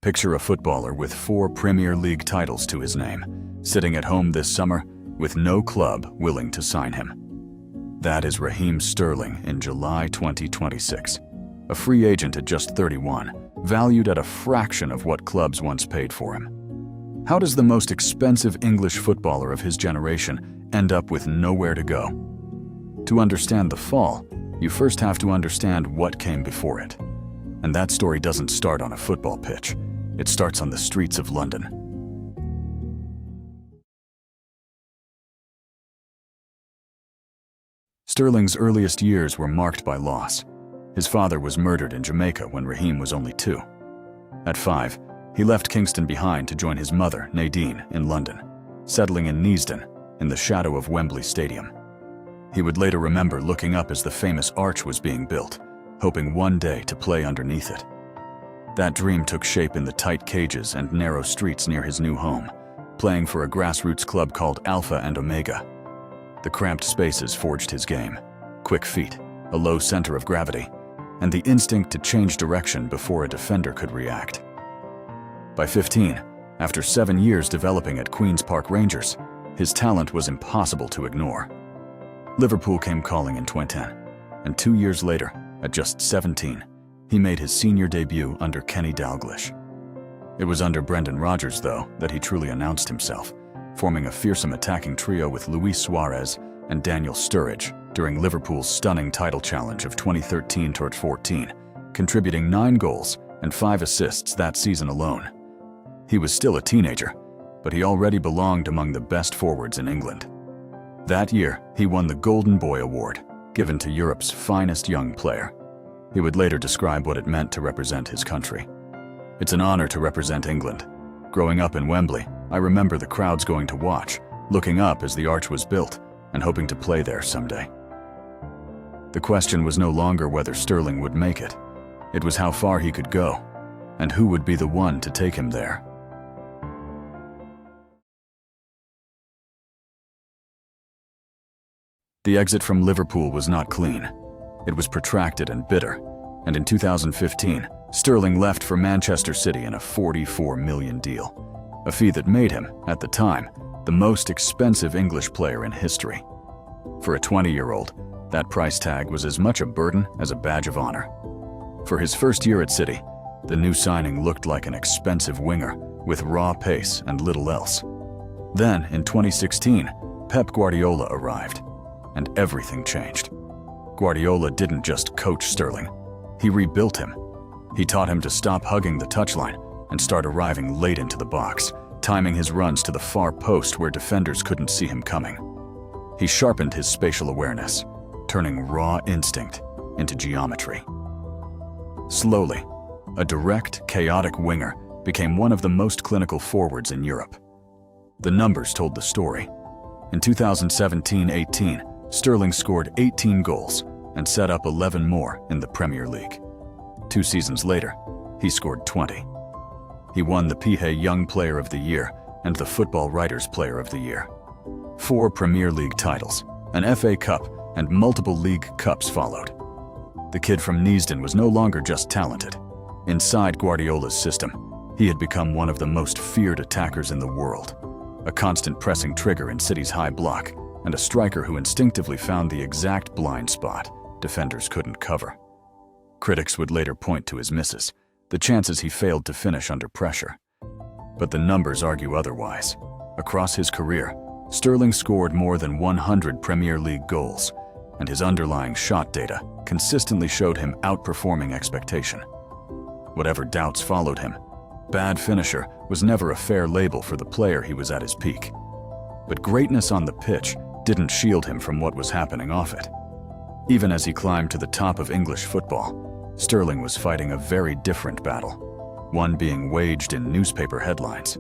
Picture a footballer with 4 Premier League titles to his name, sitting at home this summer with no club willing to sign him. That is Raheem Sterling in July 2026. A free agent at just 31, valued at a fraction of what clubs once paid for him. How does the most expensive English footballer of his generation end up with nowhere to go? To understand the fall, you first have to understand what came before it. And that story doesn't start on a football pitch. It starts on the streets of London. Sterling's earliest years were marked by loss. His father was murdered in Jamaica when Raheem was only 2. At 5, he left Kingston behind to join his mother, Nadine, in London, settling in Neasden, in the shadow of Wembley Stadium. He would later remember looking up as the famous arch was being built, hoping one day to play underneath it. That dream took shape in the tight cages and narrow streets near his new home, playing for a grassroots club called Alpha and Omega. The cramped spaces forged his game: quick feet, a low center of gravity, and the instinct to change direction before a defender could react. By 15, after 7 years developing at Queen's Park Rangers, his talent was impossible to ignore. Liverpool came calling in 2010, and 2 years later, at just 17, he made his senior debut under Kenny Dalglish. It was under Brendan Rodgers, though, that he truly announced himself, forming a fearsome attacking trio with Luis Suarez and Daniel Sturridge during Liverpool's stunning title challenge of 2013-14, contributing 9 goals and 5 assists that season alone. He was still a teenager, but he already belonged among the best forwards in England. That year, he won the Golden Boy Award, given to Europe's finest young player. He would later describe what it meant to represent his country. "It's an honor to represent England. Growing up in Wembley, I remember the crowds going to watch, looking up as the arch was built, and hoping to play there someday." The question was no longer whether Sterling would make it. It was how far he could go, and who would be the one to take him there. The exit from Liverpool was not clean. It was protracted and bitter, and in 2015, Sterling left for Manchester City in a £44 million deal, a fee that made him, at the time, the most expensive English player in history. For a 20-year-old, that price tag was as much a burden as a badge of honor. For his first year at City, the new signing looked like an expensive winger with raw pace and little else. Then, in 2016, Pep Guardiola arrived, and everything changed. Guardiola didn't just coach Sterling, he rebuilt him. He taught him to stop hugging the touchline and start arriving late into the box, timing his runs to the far post where defenders couldn't see him coming. He sharpened his spatial awareness, turning raw instinct into geometry. Slowly, a direct, chaotic winger became one of the most clinical forwards in Europe. The numbers told the story. In 2017-18, Sterling scored 18 goals and set up 11 more in the Premier League. 2 seasons later, he scored 20. He won the PHA Young Player of the Year and the Football Writers Player of the Year. 4 Premier League titles, an FA Cup, and multiple League Cups followed. The kid from Neasden was no longer just talented. Inside Guardiola's system, he had become one of the most feared attackers in the world, a constant pressing trigger in City's high block, and a striker who instinctively found the exact blind spot defenders couldn't cover. Critics would later point to his misses, the chances he failed to finish under pressure. But the numbers argue otherwise. Across his career, Sterling scored more than 100 Premier League goals, and his underlying shot data consistently showed him outperforming expectation. Whatever doubts followed him, bad finisher was never a fair label for the player he was at his peak. But greatness on the pitch didn't shield him from what was happening off it. Even as he climbed to the top of English football, Sterling was fighting a very different battle, one being waged in newspaper headlines.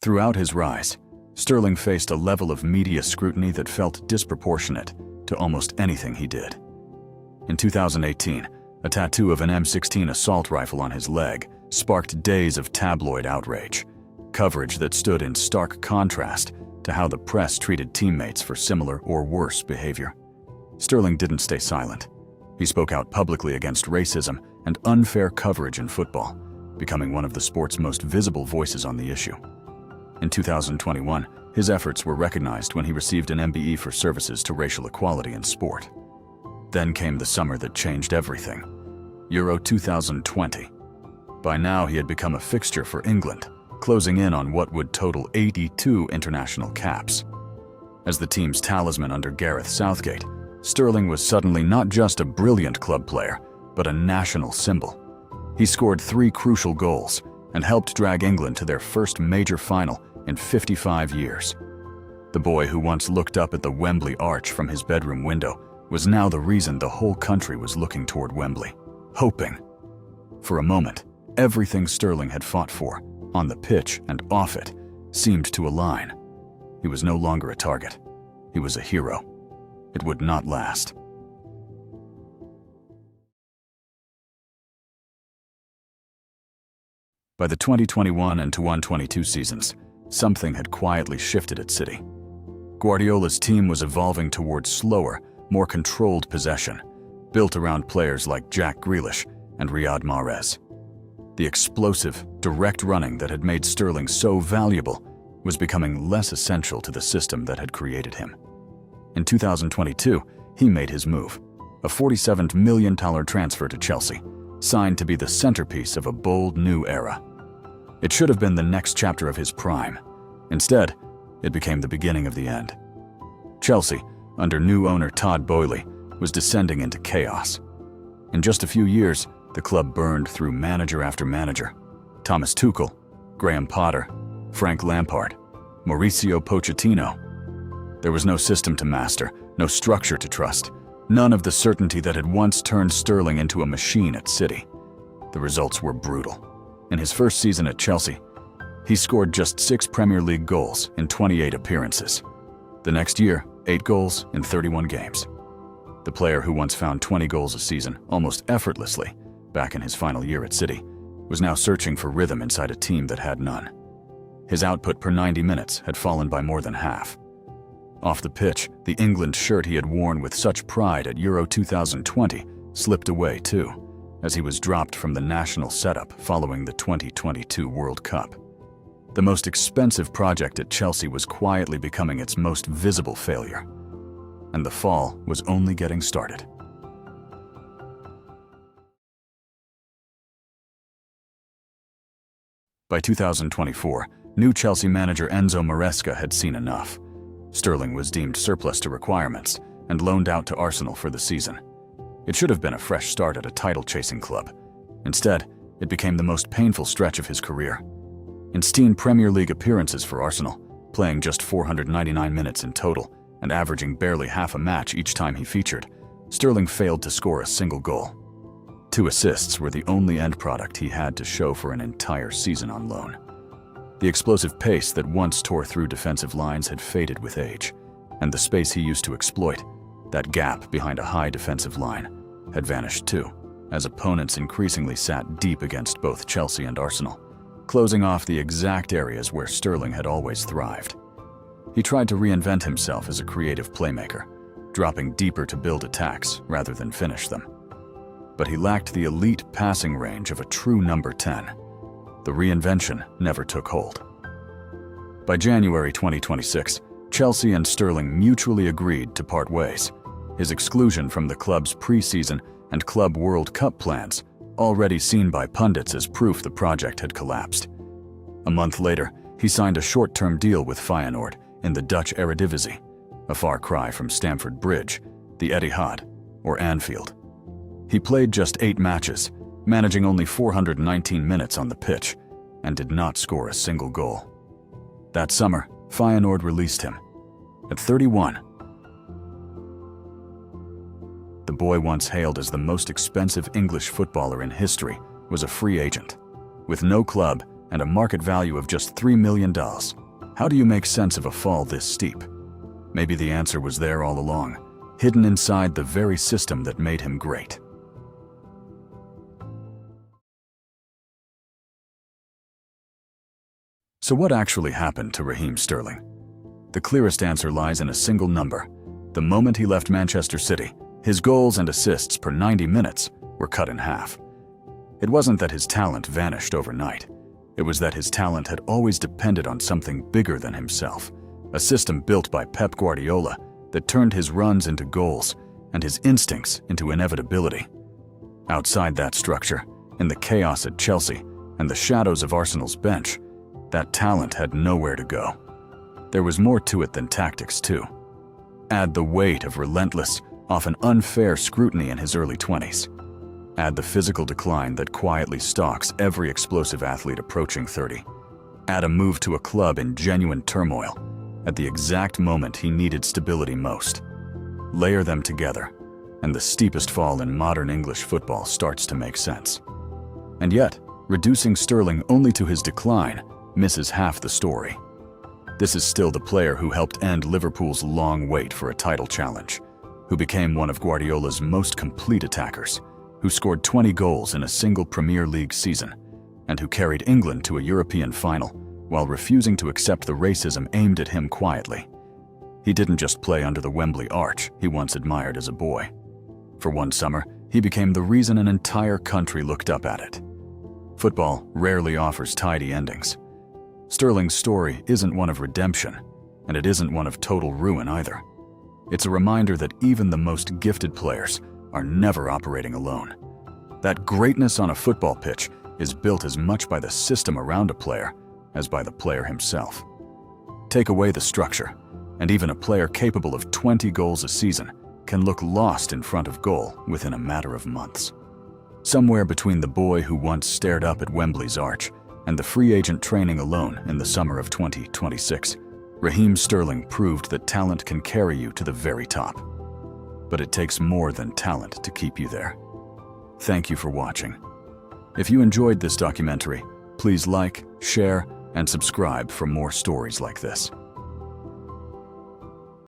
Throughout his rise, Sterling faced a level of media scrutiny that felt disproportionate to almost anything he did. In 2018, a tattoo of an M16 assault rifle on his leg sparked days of tabloid outrage, coverage that stood in stark contrast to how the press treated teammates for similar or worse behavior. Sterling didn't stay silent. He spoke out publicly against racism and unfair coverage in football, becoming one of the sport's most visible voices on the issue. In 2021, his efforts were recognized when he received an MBE for services to racial equality in sport. Then came the summer that changed everything. Euro 2020. By now, he had become a fixture for England, closing in on what would total 82 international caps. As the team's talisman under Gareth Southgate, Sterling was suddenly not just a brilliant club player, but a national symbol. He scored 3 crucial goals and helped drag England to their first major final in 55 years. The boy who once looked up at the Wembley arch from his bedroom window was now the reason the whole country was looking toward Wembley, hoping. For a moment, everything Sterling had fought for, on the pitch and off it, seemed to align. He was no longer a target. He was a hero. It would not last. By the 2021 and 2022 seasons, something had quietly shifted at City. Guardiola's team was evolving towards slower, more controlled possession, built around players like Jack Grealish and Riyad Mahrez. The explosive, direct running that had made Sterling so valuable was becoming less essential to the system that had created him. In 2022, he made his move, a $47 million transfer to Chelsea, signed to be the centerpiece of a bold new era. It should have been the next chapter of his prime. Instead, it became the beginning of the end. Chelsea, under new owner Todd Boehly, was descending into chaos. In just a few years, the club burned through manager after manager. Thomas Tuchel, Graham Potter, Frank Lampard, Mauricio Pochettino. There was no system to master, no structure to trust, none of the certainty that had once turned Sterling into a machine at City. The results were brutal. In his first season at Chelsea, he scored just 6 Premier League goals in 28 appearances. The next year, 8 goals in 31 games. The player who once found 20 goals a season almost effortlessly back in his final year at City was now searching for rhythm inside a team that had none. His output per 90 minutes had fallen by more than half. Off the pitch, the England shirt he had worn with such pride at Euro 2020 slipped away too, as he was dropped from the national setup following the 2022 World Cup. The most expensive project at Chelsea was quietly becoming its most visible failure, and the fall was only getting started. By 2024, new Chelsea manager Enzo Maresca had seen enough. Sterling was deemed surplus to requirements and loaned out to Arsenal for the season. It should have been a fresh start at a title-chasing club. Instead, it became the most painful stretch of his career. In 16 Premier League appearances for Arsenal, playing just 499 minutes in total and averaging barely half a match each time he featured, Sterling failed to score a single goal. 2 assists were the only end product he had to show for an entire season on loan. The explosive pace that once tore through defensive lines had faded with age, and the space he used to exploit, that gap behind a high defensive line, had vanished too, as opponents increasingly sat deep against both Chelsea and Arsenal, closing off the exact areas where Sterling had always thrived. He tried to reinvent himself as a creative playmaker, dropping deeper to build attacks rather than finish them. But he lacked the elite passing range of a true number 10. The reinvention never took hold. By January 2026, Chelsea and Sterling mutually agreed to part ways, his exclusion from the club's pre-season and Club World Cup plans, already seen by pundits as proof the project had collapsed. A month later, he signed a short-term deal with Feyenoord in the Dutch Eredivisie, a far cry from Stamford Bridge, the Etihad, or Anfield. He played just 8 matches, managing only 419 minutes on the pitch, and did not score a single goal. That summer, Feyenoord released him. At 31, the boy once hailed as the most expensive English footballer in history was a free agent. With no club and a market value of just $3 million, how do you make sense of a fall this steep? Maybe the answer was there all along, hidden inside the very system that made him great. So what actually happened to Raheem Sterling? The clearest answer lies in a single number, The moment he left Manchester City, his goals and assists per 90 minutes were cut in half. It wasn't that his talent vanished overnight. It was that his talent had always depended on something bigger than himself, a system built by Pep Guardiola that turned his runs into goals and his instincts into inevitability. Outside that structure, in the chaos at Chelsea and the shadows of Arsenal's bench, that talent had nowhere to go. There was more to it than tactics, too. Add the weight of relentless, often unfair scrutiny in his early 20s. Add the physical decline that quietly stalks every explosive athlete approaching 30. Add a move to a club in genuine turmoil, at the exact moment he needed stability most. Layer them together, and the steepest fall in modern English football starts to make sense. And yet, reducing Sterling only to his decline misses half the story. This is still the player who helped end Liverpool's long wait for a title challenge, who became one of Guardiola's most complete attackers, who scored 20 goals in a single Premier League season, and who carried England to a European final while refusing to accept the racism aimed at him quietly. He didn't just play under the Wembley arch he once admired as a boy. For one summer, he became the reason an entire country looked up at it. Football rarely offers tidy endings. Sterling's story isn't one of redemption, and it isn't one of total ruin either. It's a reminder that even the most gifted players are never operating alone. That greatness on a football pitch is built as much by the system around a player as by the player himself. Take away the structure, and even a player capable of 20 goals a season can look lost in front of goal within a matter of months. Somewhere between the boy who once stared up at Wembley's arch and the free agent training alone in the summer of 2026, Raheem Sterling proved that talent can carry you to the very top. But it takes more than talent to keep you there. Thank you for watching. If you enjoyed this documentary, please like, share, and subscribe for more stories like this.